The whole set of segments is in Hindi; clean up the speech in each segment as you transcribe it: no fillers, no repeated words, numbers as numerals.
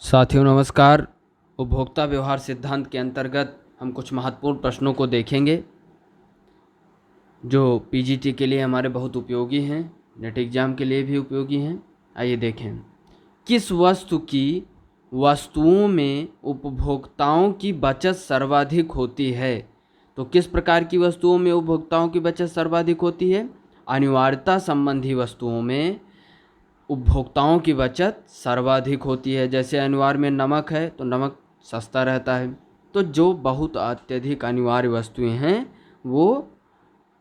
साथियों नमस्कार। उपभोक्ता व्यवहार सिद्धांत के अंतर्गत हम कुछ महत्वपूर्ण प्रश्नों को देखेंगे जो पीजीटी के लिए हमारे बहुत उपयोगी हैं, नेट एग्जाम के लिए भी उपयोगी हैं। आइए देखें। किस वस्तु की वस्तुओं में उपभोक्ताओं की बचत सर्वाधिक होती है? तो किस प्रकार की वस्तुओं में उपभोक्ताओं की बचत सर्वाधिक होती है? अनिवार्यता संबंधी वस्तुओं में उपभोक्ताओं की बचत सर्वाधिक होती है। जैसे अनिवार्य में नमक है तो नमक सस्ता रहता है। तो जो बहुत अत्यधिक अनिवार्य वस्तुएं हैं वो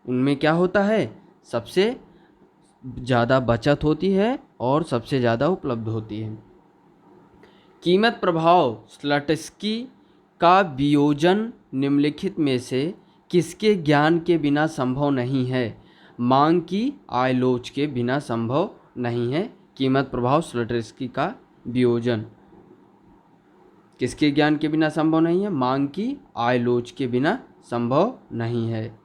उनमें क्या होता है, सबसे ज़्यादा बचत होती है और सबसे ज़्यादा उपलब्ध होती है। कीमत प्रभाव स्लटस्की का वियोजन निम्नलिखित में से किसके ज्ञान के बिना संभव नहीं है? मांग की आयलोच के बिना संभव नहीं है। कीमत प्रभाव स्लटस्की का वियोजन किसके ज्ञान के बिना संभव नहीं है? मांग की आयलोच के बिना संभव नहीं है।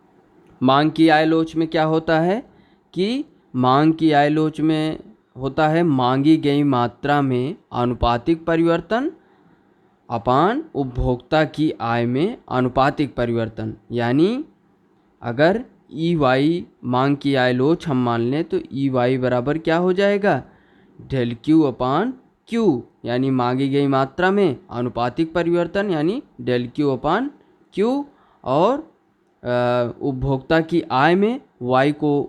मांग की आयलोच में क्या होता है कि मांग की आयलोच में होता है मांगी गई मात्रा में आनुपातिक परिवर्तन अपान उपभोक्ता की आय में आनुपातिक परिवर्तन। यानी अगर ई वाई मांग की आयलोच हम मान लें तो ई वाई बराबर क्या हो जाएगा? डेल क्यू अपान क्यू, यानी मांगी गई मात्रा में आनुपातिक परिवर्तन यानी डेल क्यू अपान क्यू, और उपभोक्ता की आय में वाई को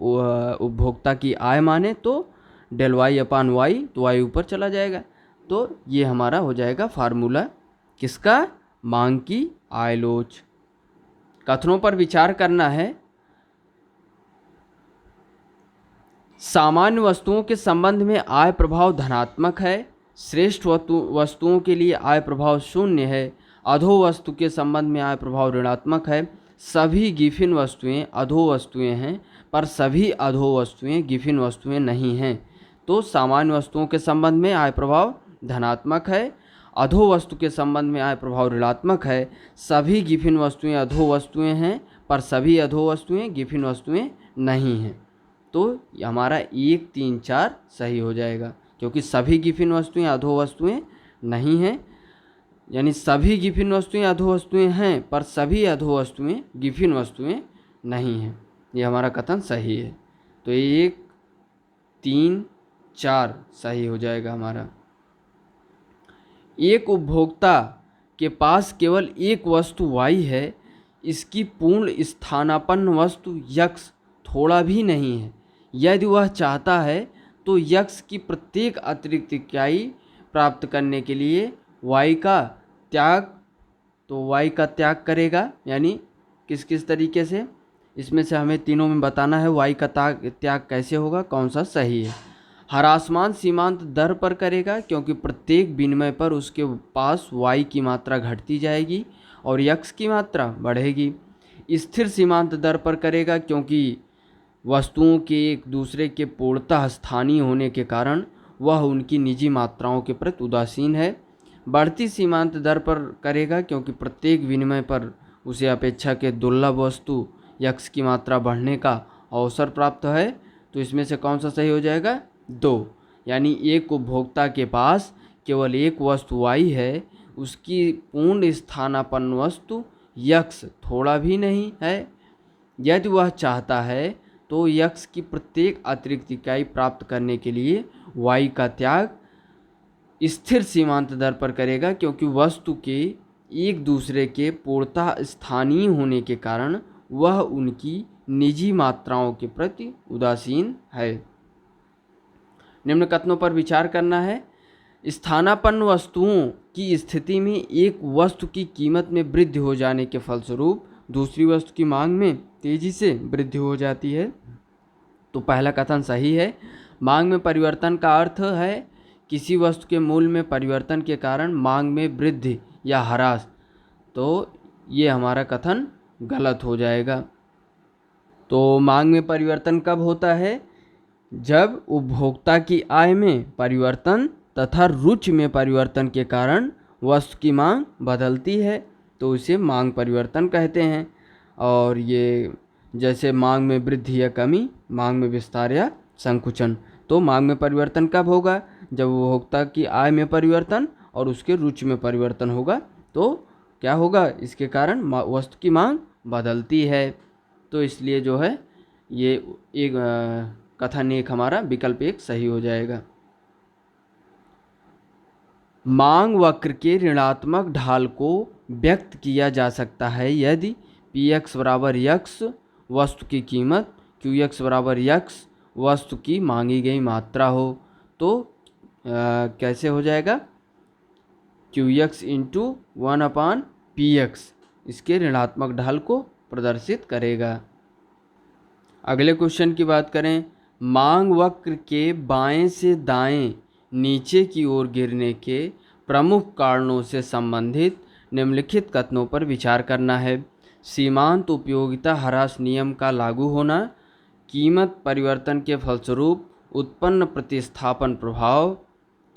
उपभोक्ता की आय माने तो डेल वाई अपान वाई, तो वाई ऊपर चला जाएगा। तो ये हमारा हो जाएगा फार्मूला किसका? मांग की आयलोच। कथनों पर विचार करना है। सामान्य वस्तुओं के संबंध में आय प्रभाव धनात्मक है। श्रेष्ठ वस्तुओं के लिए आय प्रभाव शून्य है। अधो वस्तु के संबंध में आय प्रभाव ऋणात्मक है। सभी गिफिन वस्तुएं अधो वस्तुएं हैं पर सभी अधो वस्तुएं गिफिन वस्तुएं नहीं हैं। तो सामान्य वस्तुओं के संबंध में आय प्रभाव धनात्मक है। अधो वस्तु के संबंध में आय प्रभाव ऋणात्मक है। सभी गिफिन वस्तुएं अधो वस्तुएं हैं पर सभी अधो वस्तुएं गिफिन वस्तुएं नहीं हैं। तो हमारा 1, 3, 4 सही हो जाएगा, क्योंकि सभी गिफिन वस्तुएं अधो वस्तुएं नहीं हैं, यानी सभी गिफिन वस्तुएं अधो वस्तुएं हैं पर सभी अधो वस्तुएं गिफिन वस्तुएं नहीं हैं। ये हमारा कथन सही है। तो 1, 3, 4 सही हो जाएगा हमारा। एक उपभोक्ता के पास केवल एक वस्तु y है, इसकी पूर्ण स्थानापन्न वस्तु x थोड़ा भी नहीं है। यदि वह चाहता है तो x की प्रत्येक अतिरिक्त इकाई प्राप्त करने के लिए y का त्याग करेगा। यानी किस किस तरीके से, इसमें से हमें तीनों में बताना है y का त्याग कैसे होगा, कौन सा सही है। ह्रासमान सीमांत दर पर करेगा, क्योंकि प्रत्येक विनिमय पर उसके पास y की मात्रा घटती जाएगी और x की मात्रा बढ़ेगी। स्थिर सीमांत दर पर करेगा, क्योंकि वस्तुओं के एक दूसरे के पूर्णतः स्थानीय होने के कारण वह उनकी निजी मात्राओं के प्रति उदासीन है। बढ़ती सीमांत दर पर करेगा, क्योंकि प्रत्येक विनिमय पर उसे अपेक्षा के दुर्लभ वस्तु x की मात्रा बढ़ने का अवसर प्राप्त है। तो इसमें से कौन सा सही हो जाएगा? 2। यानी एक उपभोक्ता के पास केवल एक वस्तु y है, उसकी पूर्ण स्थानापन्न वस्तु x थोड़ा भी नहीं है। यदि वह चाहता है तो x की प्रत्येक अतिरिक्त इकाई प्राप्त करने के लिए y का त्याग स्थिर सीमांत दर पर करेगा, क्योंकि वस्तु के एक दूसरे के पूर्णतः स्थानीय होने के कारण वह उनकी निजी मात्राओं के प्रति उदासीन है। निम्न कथनों पर विचार करना है। स्थानापन्न वस्तुओं की स्थिति में एक वस्तु की कीमत में वृद्धि हो जाने के फलस्वरूप दूसरी वस्तु की मांग में तेजी से वृद्धि हो जाती है। तो पहला कथन सही है। मांग में परिवर्तन का अर्थ है किसी वस्तु के मूल्य में परिवर्तन के कारण मांग में वृद्धि या ह्रास। तो ये हमारा कथन गलत हो जाएगा। तो मांग में परिवर्तन कब होता है? जब उपभोक्ता की आय में परिवर्तन तथा रुचि में परिवर्तन के कारण वस्तु की मांग बदलती है, तो उसे मांग परिवर्तन कहते हैं। और ये जैसे मांग में वृद्धि या कमी, मांग में विस्तार या संकुचन। तो मांग में परिवर्तन कब होगा? जब उपभोक्ता की आय में परिवर्तन और उसके रुचि में परिवर्तन होगा तो क्या होगा, इसके कारण वस्तु की मांग बदलती है। तो इसलिए जो है ये एक कथन एक हमारा विकल्प एक सही हो जाएगा। मांग वक्र के ऋणात्मक ढाल को व्यक्त किया जा सकता है यदि पी एक्स बराबर यक्स वस्तु की कीमत, क्यू एक्स बराबर यक्स वस्तु की मांगी गई मात्रा हो। तो कैसे हो जाएगा, क्यू एक्स इंटू 1/px इसके ऋणात्मक ढाल को प्रदर्शित करेगा। अगले क्वेश्चन की बात करें, मांग वक्र के बाएं से दाएं नीचे की ओर गिरने के प्रमुख कारणों से संबंधित निम्नलिखित कथनों पर विचार करना है। सीमांत उपयोगिता ह्रास नियम का लागू होना, कीमत परिवर्तन के फलस्वरूप उत्पन्न प्रतिस्थापन प्रभाव,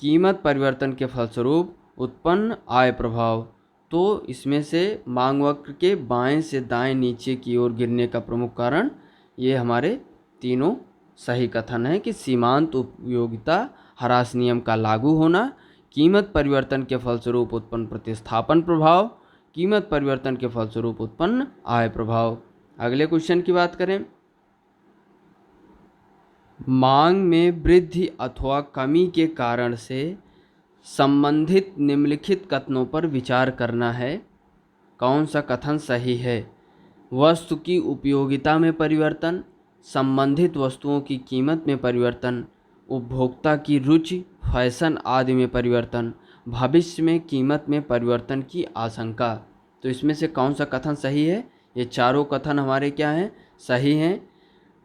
कीमत परिवर्तन के फलस्वरूप उत्पन्न आय प्रभाव। तो इसमें से मांग वक्र के बाएं से दाएं नीचे की ओर गिरने का प्रमुख कारण ये हमारे तीनों सही कथन है कि सीमांत उपयोगिता ह्रास नियम का लागू होना, कीमत परिवर्तन के फलस्वरूप उत्पन्न प्रतिस्थापन प्रभाव, कीमत परिवर्तन के फलस्वरूप उत्पन्न आय प्रभाव। अगले क्वेश्चन की बात करें, मांग में वृद्धि अथवा कमी के कारण से संबंधित निम्नलिखित कथनों पर विचार करना है। कौन सा कथन सही है? वस्तु की उपयोगिता में परिवर्तन, संबंधित वस्तुओं की कीमत में परिवर्तन, उपभोक्ता की रुचि, फैशन आदि में परिवर्तन, भविष्य में कीमत में परिवर्तन की आशंका। तो इसमें से कौन सा कथन सही है? ये चारों कथन हमारे क्या हैं? सही हैं।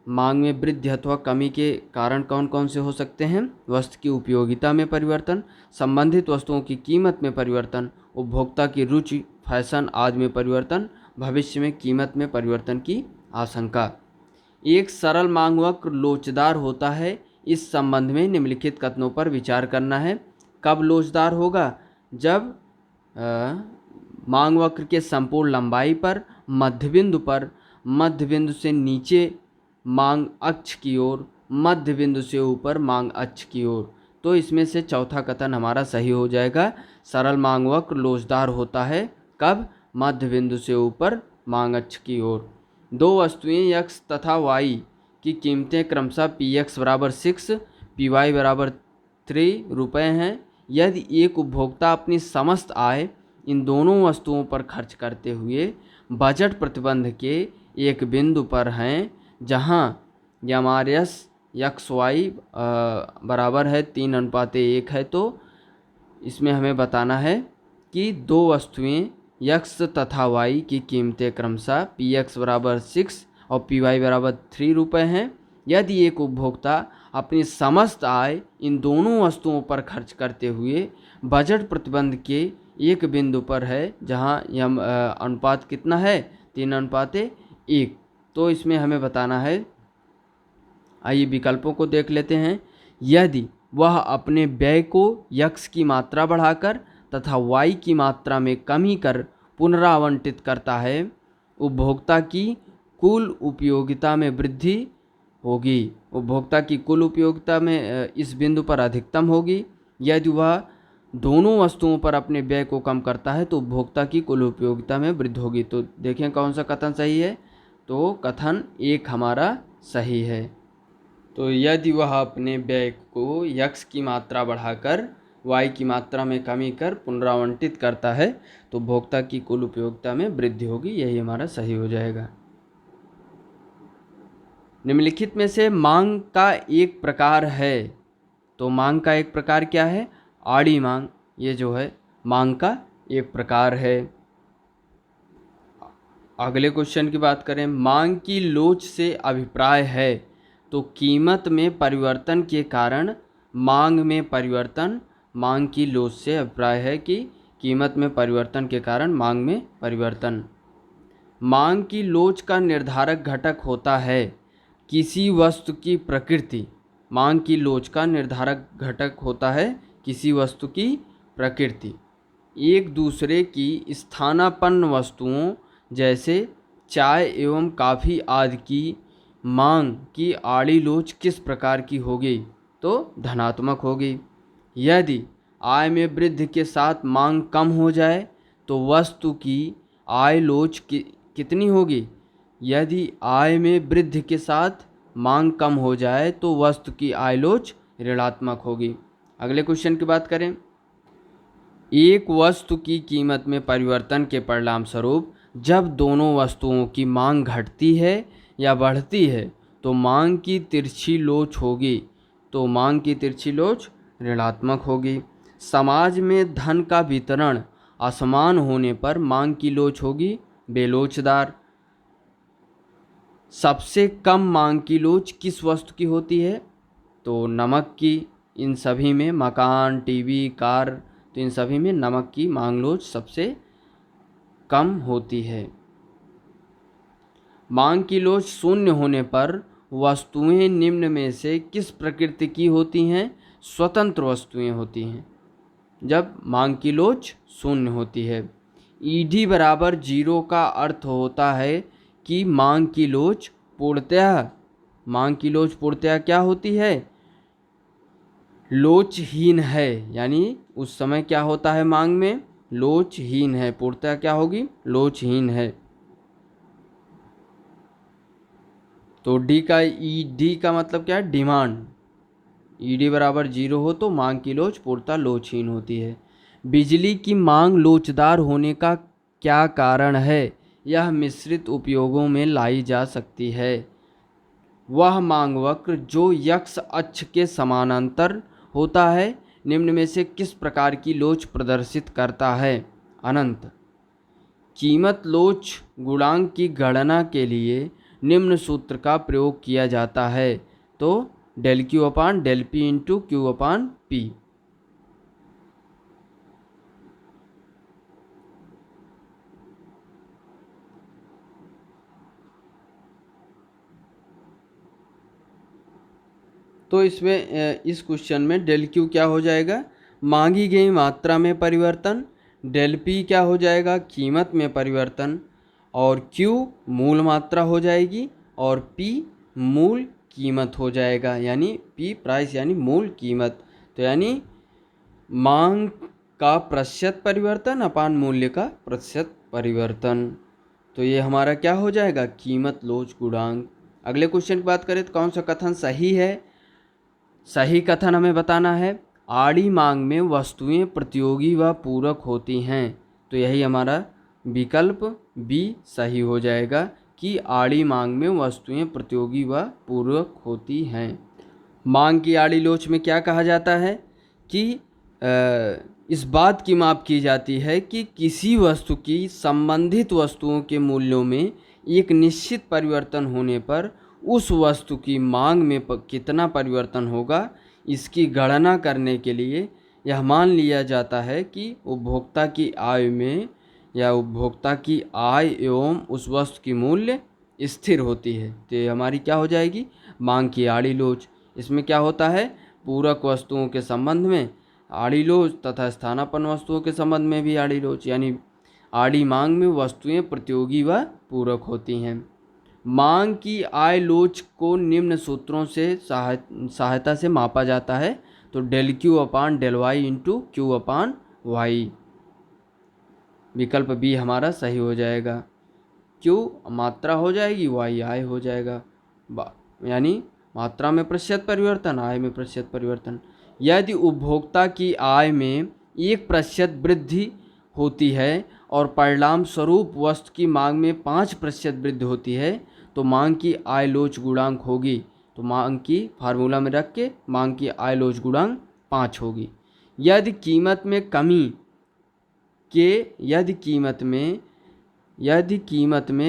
मांग में वृद्धि अथवा कमी के कारण कौन कौन से हो सकते हैं? वस्तु की उपयोगिता में परिवर्तन, संबंधित वस्तुओं की कीमत में परिवर्तन, उपभोक्ता की रुचि, फैशन आदि में परिवर्तन, भविष्य में कीमत में परिवर्तन की आशंका। एक सरल मांग वक्र लोचदार होता है। इस संबंध में निम्नलिखित कथनों पर विचार करना है। कब लोचदार होगा? जब मांग वक्र के संपूर्ण लंबाई पर, मध्यबिंदु पर, मध्यबिंदु से नीचे मांग अक्ष की ओर, मध्य बिंदु से ऊपर मांग अक्ष की ओर। तो इसमें से चौथा कथन हमारा सही हो जाएगा। सरल मांग वक्र लोचदार होता है कब? मध्य बिंदु से ऊपर मांग अक्ष की ओर। दो वस्तुएं x तथा y की कीमतें क्रमशः पी एक्स बराबर 6, पी वाई बराबर 3 रुपये हैं। यदि एक उपभोक्ता अपनी समस्त आय इन दोनों वस्तुओं पर खर्च करते हुए बजट प्रतिबंध के एक बिंदु पर हैं जहां यमार्यस एक्स वाई बराबर है 3:1 है, तो इसमें हमें बताना है कि दो वस्तुएं x तथा y की कीमतें क्रमशः पी एक्स बराबर 6 और पी वाई बराबर 3 रुपये हैं। यदि एक उपभोक्ता अपनी समस्त आय इन दोनों वस्तुओं पर खर्च करते हुए बजट प्रतिबंध के एक बिंदु पर है जहां यह अनुपात कितना है? 3:1। तो इसमें हमें बताना है, आइए विकल्पों को देख लेते हैं। यदि वह अपने व्यय को x की मात्रा बढ़ाकर तथा y की मात्रा में कमी कर पुनरावंटित करता है, उपभोक्ता की कुल उपयोगिता में वृद्धि होगी। उपभोक्ता की कुल उपयोगिता में इस बिंदु पर अधिकतम होगी। यदि वह दोनों वस्तुओं पर अपने व्यय को कम करता है तो उपभोक्ता की कुल उपयोगिता में वृद्धि होगी। तो देखें कौन सा कथन सही है? तो कथन एक हमारा सही है। तो यदि वह अपने व्यय को x की मात्रा बढ़ाकर y की मात्रा में कमी कर पुनरावंटित करता है तो उपभोक्ता की कुल उपयोगिता में वृद्धि होगी। यही हमारा सही हो जाएगा। निम्नलिखित में से मांग का एक प्रकार है। तो मांग का एक प्रकार क्या है? आड़ी मांग। ये जो है मांग का एक प्रकार है। अगले क्वेश्चन की बात करें, मांग की लोच से अभिप्राय है। तो कीमत में परिवर्तन के कारण मांग में परिवर्तन। मांग की लोच से अभिप्राय है कि कीमत में परिवर्तन के कारण मांग में परिवर्तन। मांग की लोच का निर्धारक घटक होता है किसी वस्तु की प्रकृति। मांग की लोच का निर्धारक घटक होता है किसी वस्तु की प्रकृति। एक दूसरे की स्थानापन्न वस्तुओं जैसे चाय एवं कॉफ़ी आदि की मांग की आड़ी लोच किस प्रकार की होगी? तो धनात्मक होगी। यदि आय में वृद्धि के साथ मांग कम हो जाए तो वस्तु की आय लोच कितनी होगी? यदि आय में वृद्धि के साथ मांग कम हो जाए तो वस्तु की आय लोच ऋणात्मक होगी। अगले क्वेश्चन की बात करें। एक वस्तु की कीमत में परिवर्तन के परिणाम स्वरूप जब दोनों वस्तुओं की मांग घटती है या बढ़ती है तो मांग की तिरछी लोच होगी। तो मांग की तिरछी लोच ऋणात्मक होगी। समाज में धन का वितरण असमान होने पर मांग की लोच होगी बेलोचदार। सबसे कम मांग की लोच किस वस्तु की होती है? तो नमक की। इन सभी में मकान, टीवी, कार, तो इन सभी में नमक की मांग लोच सबसे कम होती है। मांग की लोच शून्य होने पर वस्तुएं निम्न में से किस प्रकृति की होती हैं? स्वतंत्र वस्तुएं होती हैं जब मांग की लोच शून्य होती है। ईडी बराबर 0 का अर्थ होता है कि मांग की लोच पूर्णतः क्या होती है? लोचहीन है। यानी उस समय क्या होता है? मांग में लोचहीन है। पूर्णतः क्या होगी? लोचहीन है। तो डी का मतलब क्या है? डिमांड। ईडी बराबर 0 हो तो मांग की लोच पूर्णतः लोचहीन होती है। बिजली की मांग लोचदार होने का क्या कारण है? यह मिश्रित उपयोगों में लाई जा सकती है। वह मांग वक्र जो यक्ष अक्ष के समानांतर होता है निम्न में से किस प्रकार की लोच प्रदर्शित करता है? अनंत। कीमत लोच गुणांक की गणना के लिए निम्न सूत्र का प्रयोग किया जाता है। तो del Q upon del P into Q upon P. तो इसमें इस क्वेश्चन में डेल क्यू क्या हो जाएगा? मांगी गई मात्रा में परिवर्तन। डेल पी क्या हो जाएगा? कीमत में परिवर्तन। और क्यू मूल मात्रा हो जाएगी और पी मूल कीमत हो जाएगा। यानी पी प्राइस यानी मूल कीमत। तो यानी मांग का प्रतिशत परिवर्तन अपान मूल्य का प्रतिशत परिवर्तन। तो ये हमारा क्या हो जाएगा? कीमत लोच गुणांक। अगले क्वेश्चन की बात करें तो कौन सा कथन सही है? सही कथन हमें बताना है। आड़ी मांग में वस्तुएं प्रतियोगी व पूरक होती हैं। तो यही हमारा विकल्प बी सही हो जाएगा कि आड़ी मांग में वस्तुएं प्रतियोगी व पूरक होती हैं। मांग की आड़ी लोच में क्या कहा जाता है कि इस बात की माप की जाती है कि किसी वस्तु की संबंधित वस्तुओं के मूल्यों में एक निश्चित परिवर्तन होने पर उस वस्तु की मांग में कितना परिवर्तन होगा, इसकी गणना करने के लिए यह मान लिया जाता है कि उपभोक्ता की आय में या उपभोक्ता की आय एवं उस वस्तु की मूल्य स्थिर होती है। तो ये हमारी क्या हो जाएगी? मांग की आड़ी लोच। इसमें क्या होता है? पूरक वस्तुओं के संबंध में आड़ी लोच तथा स्थानापन्न वस्तुओं के संबंध में भी आड़ी लोच। यानी आड़ी मांग में वस्तुएं प्रतियोगी व पूरक होती हैं। मांग की आय लोच को निम्न सूत्रों से सहायता से मापा जाता है। तो del Q upon del Y into Q upon Y. विकल्प बी हमारा सही हो जाएगा। क्यू मात्रा हो जाएगी, वाई आय हो जाएगा। यानी मात्रा में प्रतिशत परिवर्तन, आय में प्रतिशत परिवर्तन। यदि उपभोक्ता की आय में 1% वृद्धि होती है और परिणाम स्वरूप वस्तु की मांग में 5% वृद्धि होती है तो मांग की आय लोच गुणांक होगी। तो मांग की फार्मूला में रख के मांग की आय लोच गुणांक 5 होगी। यदि कीमत में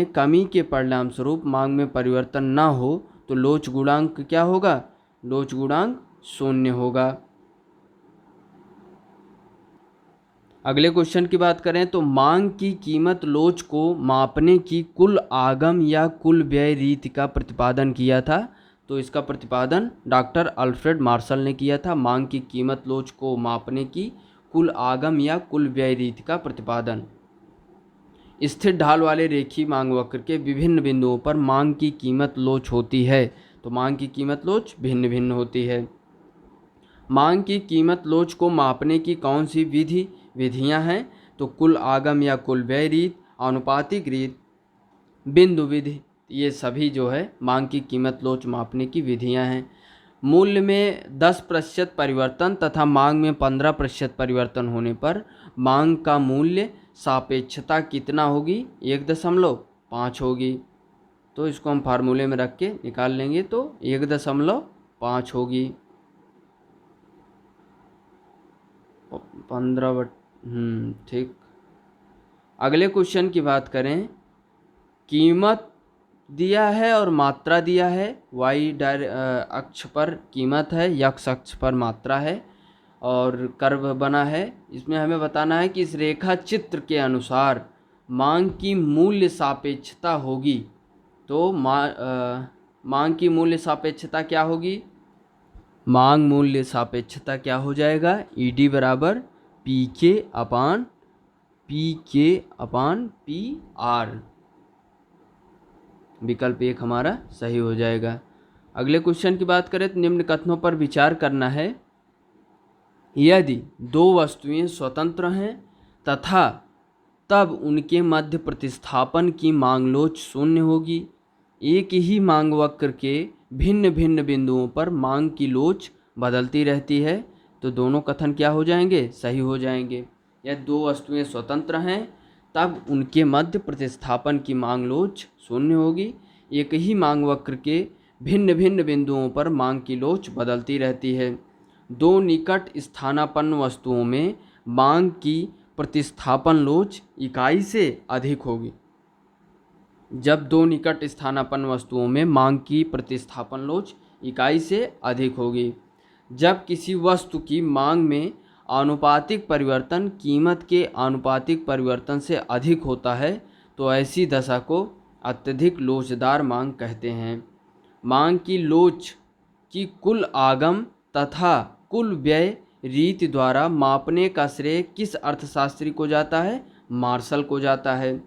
कमी के परिणाम स्वरूप मांग में परिवर्तन न हो तो लोच गुणांक क्या होगा? लोच गुणांक 0 होगा। अगले क्वेश्चन की बात करें तो मांग की कीमत लोच को मापने की कुल आगम या कुल व्यय रीति का प्रतिपादन किया था। तो इसका प्रतिपादन डॉक्टर अल्फ्रेड मार्शल ने किया था। मांग की कीमत लोच को मापने की कुल आगम या कुल व्यय रीति का प्रतिपादन। स्थिर ढाल वाले रेखीय मांग वक्र के विभिन्न बिंदुओं पर मांग की कीमत लोच होती है। तो मांग की कीमत लोच भिन्न भिन्न होती है। मांग की कीमत लोच को मापने की कौन सी विधियां हैं? तो कुल आगम या कुल व्यय रीत, आनुपातिक रीत, बिंदु विधि, ये सभी जो है मांग की कीमत लोच मापने की विधियां हैं। मूल्य में 10% परिवर्तन तथा मांग में 15% परिवर्तन होने पर मांग का मूल्य सापेक्षता कितना होगी? 1.5 होगी। तो इसको हम फार्मूले में रख के निकाल लेंगे तो 1.5 होगी। 15 ठीक। अगले क्वेश्चन की बात करें, कीमत दिया है और मात्रा दिया है। वाई अक्ष पर कीमत है, एक्स अक्ष पर मात्रा है और कर्व बना है। इसमें हमें बताना है कि इस रेखा चित्र के अनुसार मांग की मूल्य सापेक्षता होगी। तो मांग की मूल्य सापेक्षता क्या होगी? मांग मूल्य सापेक्षता क्या हो जाएगा? ईडी बराबर पी के अपान पी आर। विकल्प 1 हमारा सही हो जाएगा। अगले क्वेश्चन की बात करें तो निम्न कथनों पर विचार करना है। यदि दो वस्तुएं स्वतंत्र हैं तथा तब उनके मध्य प्रतिस्थापन की मांग लोच शून्य होगी। एक ही मांग वक्र के भिन्न भिन्न बिंदुओं पर मांग की लोच बदलती रहती है। तो दोनों कथन क्या हो जाएंगे? सही हो जाएंगे। यदि दो वस्तुएं स्वतंत्र हैं तब उनके मध्य प्रतिस्थापन की मांग लोच शून्य होगी। एक ही मांग वक्र के भिन्न भिन्न बिंदुओं पर मांग की लोच बदलती रहती है। दो निकट स्थानापन्न वस्तुओं में मांग की प्रतिस्थापन लोच इकाई से अधिक होगी। जब दो निकट स्थानापन्न वस्तुओं में मांग की प्रतिस्थापन लोच इकाई से अधिक होगी। जब किसी वस्तु की मांग में आनुपातिक परिवर्तन कीमत के आनुपातिक परिवर्तन से अधिक होता है तो ऐसी दशा को अत्यधिक लोचदार मांग कहते हैं। मांग की लोच की कुल आगम तथा कुल व्यय रीति द्वारा मापने का श्रेय किस अर्थशास्त्री को जाता है? मार्शल को जाता है।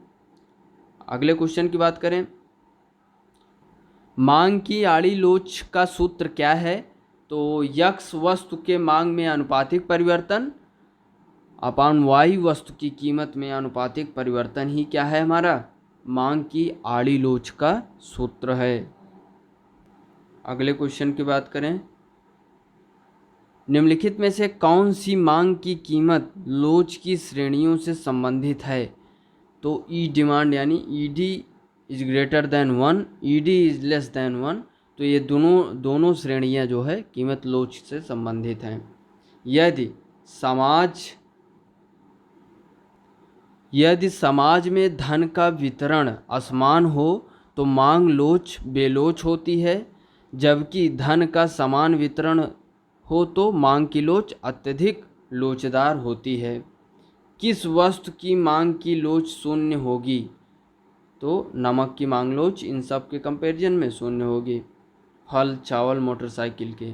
अगले क्वेश्चन की बात करें, मांग की आड़ी लोच का सूत्र क्या है? तो यक्स वस्तु के मांग में आनुपातिक परिवर्तन अपान वाई वस्तु की कीमत में आनुपातिक परिवर्तन ही क्या है? हमारा मांग की आड़ी लोच का सूत्र है। अगले क्वेश्चन की बात करें, निम्नलिखित में से कौन सी मांग की कीमत लोच की श्रेणियों से संबंधित है? तो ई डिमांड यानी ED is greater than 1, ED is less than 1। तो ये दोनों श्रेणियां जो है कीमत लोच से संबंधित हैं। यदि समाज में धन का वितरण असमान हो तो मांग लोच बेलोच होती है, जबकि धन का समान वितरण हो तो मांग की लोच अत्यधिक लोचदार होती है। किस वस्तु की मांग की लोच शून्य होगी? तो नमक की मांग लोच इन सब के कंपैरिजन में शून्य होगी, फल, चावल, मोटरसाइकिल के।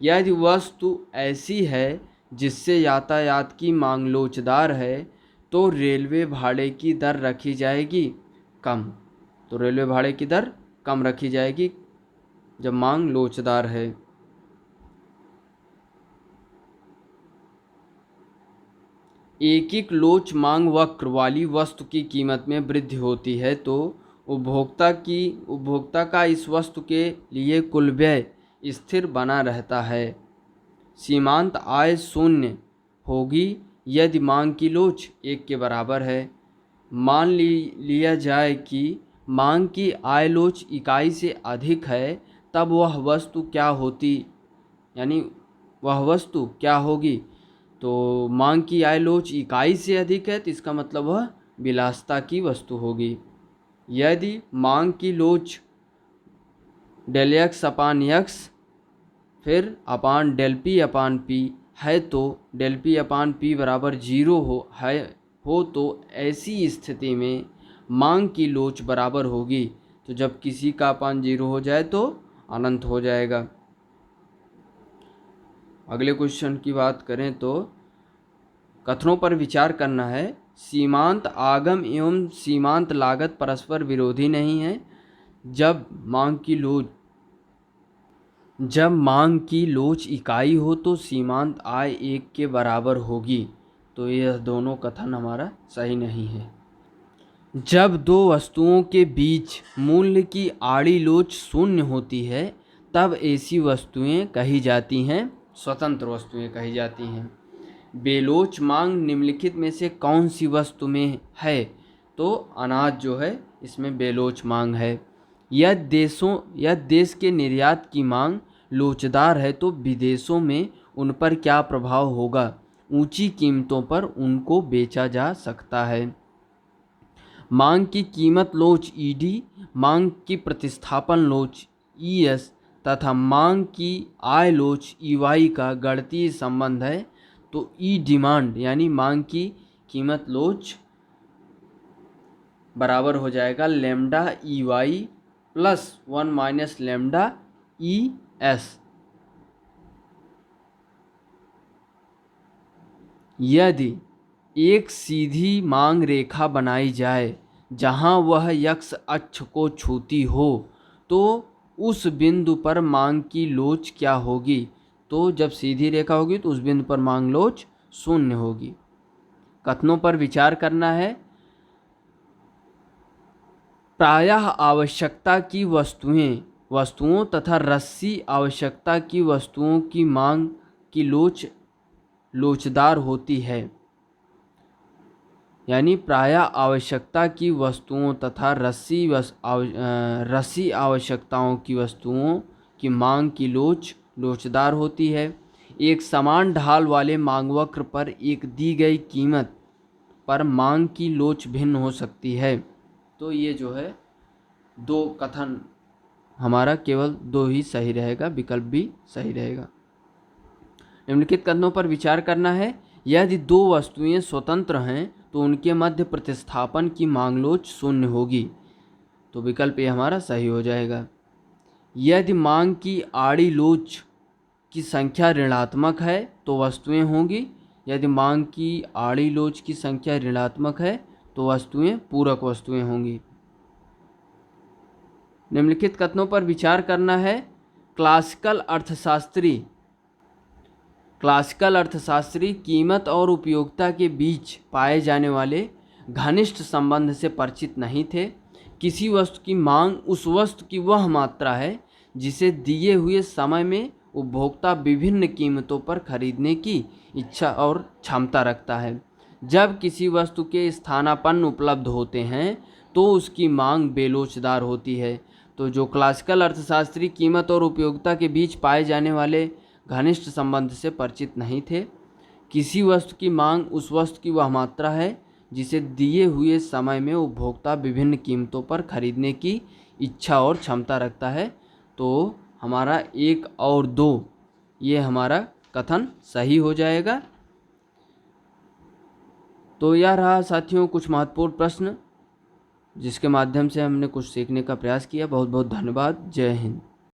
यदि वस्तु ऐसी है जिससे यातायात की मांग लोचदार है तो रेलवे भाड़े की दर रखी जाएगी कम। तो रेलवे भाड़े की दर कम रखी जाएगी जब मांग लोचदार है। एक लोच मांग वक्र वाली वस्तु की कीमत में वृद्धि होती है तो उपभोक्ता का इस वस्तु के लिए कुल व्यय स्थिर बना रहता है। सीमांत आय शून्य होगी यदि मांग की लोच 1 के बराबर है। मान लिया जाए कि मांग की आय लोच इकाई से अधिक है, तब वह वस्तु क्या होती, यानी वह वस्तु क्या होगी? तो मांग की आय लोच इकाई से अधिक है तो इसका मतलब वह विलासिता की वस्तु होगी। यदि मांग की लोच डेल एक्स अपान एक्स फिर upon del p upon p है तो डेल पी अपान पी बराबर 0 हो तो ऐसी स्थिति में मांग की लोच बराबर होगी। तो जब किसी का अपान 0 हो जाए तो अनंत हो जाएगा। अगले क्वेश्चन की बात करें तो कथनों पर विचार करना है। सीमांत आगम एवं सीमांत लागत परस्पर विरोधी नहीं है। जब मांग की लोच जब मांग की लोच इकाई हो तो सीमांत आय 1 के बराबर होगी। तो यह दोनों कथन हमारा सही नहीं है। जब दो वस्तुओं के बीच मूल्य की आड़ी लोच शून्य होती है तब ऐसी वस्तुएं कही जाती हैं स्वतंत्र वस्तुएं कही जाती हैं। बेलोच मांग निम्नलिखित में से कौन सी वस्तु में है? तो अनाज जो है इसमें बेलोच मांग है। यदि देश के निर्यात की मांग लोचदार है तो विदेशों में उन पर क्या प्रभाव होगा? ऊंची कीमतों पर उनको बेचा जा सकता है। मांग की कीमत लोच ईडी, मांग की प्रतिस्थापन लोच ईएस तथा मांग की आय लोच ईवाई का गणितीय संबंध है। तो ई डिमांड यानी मांग की कीमत लोच बराबर हो जाएगा lambda e y plus 1 minus lambda e s. यदि एक सीधी मांग रेखा बनाई जाए जहां वह यक्ष अक्ष को छूती हो तो उस बिंदु पर मांग की लोच क्या होगी? तो जब सीधी रेखा होगी तो उस बिंदु पर मांग लोच शून्य होगी। कथनों पर विचार करना है। प्रायः आवश्यकता की वस्तुओं तथा रस्सी आवश्यकता की वस्तुओं की मांग की लोचदार होती है। यानी प्रायः आवश्यकता की वस्तुओं तथा रस्सी आवश्यकताओं की वस्तुओं की मांग की लोचदार होती है। एक समान ढाल वाले मांग वक्र पर एक दी गई कीमत पर मांग की लोच भिन्न हो सकती है। तो ये जो है दो कथन हमारा केवल दो ही सही रहेगा, विकल्प भी सही रहेगा। निम्नलिखित कथनों पर विचार करना है। यदि दो वस्तुएं स्वतंत्र हैं तो उनके मध्य प्रतिस्थापन की मांग लोच शून्य होगी। तो विकल्प ये हमारा सही हो जाएगा। यदि मांग की आड़ी लोच की संख्या ऋणात्मक है तो वस्तुएं होंगी। यदि मांग की आड़ी लोच की संख्या ऋणात्मक है तो वस्तुएं पूरक वस्तुएं होंगी। निम्नलिखित कथनों पर विचार करना है। क्लासिकल अर्थशास्त्री कीमत और उपयोगिता के बीच पाए जाने वाले घनिष्ठ संबंध से परिचित नहीं थे। किसी वस्तु की मांग उस वस्तु की वह मात्रा है जिसे दिए हुए समय में उपभोक्ता विभिन्न कीमतों पर खरीदने की इच्छा और क्षमता रखता है। जब किसी वस्तु के स्थानापन्न उपलब्ध होते हैं तो उसकी मांग बेलोचदार होती है। तो जो क्लासिकल अर्थशास्त्री कीमत और उपयोगिता के बीच पाए जाने वाले घनिष्ठ संबंध से परिचित नहीं थे। किसी वस्तु की मांग उस वस्तु की वह मात्रा है जिसे दिए हुए समय में उपभोक्ता विभिन्न कीमतों पर खरीदने की इच्छा और क्षमता रखता है। तो हमारा 1 और 2 ये हमारा कथन सही हो जाएगा। तो यह रहा साथियों कुछ महत्वपूर्ण प्रश्न जिसके माध्यम से हमने कुछ सीखने का प्रयास किया। बहुत बहुत धन्यवाद। जय हिंद।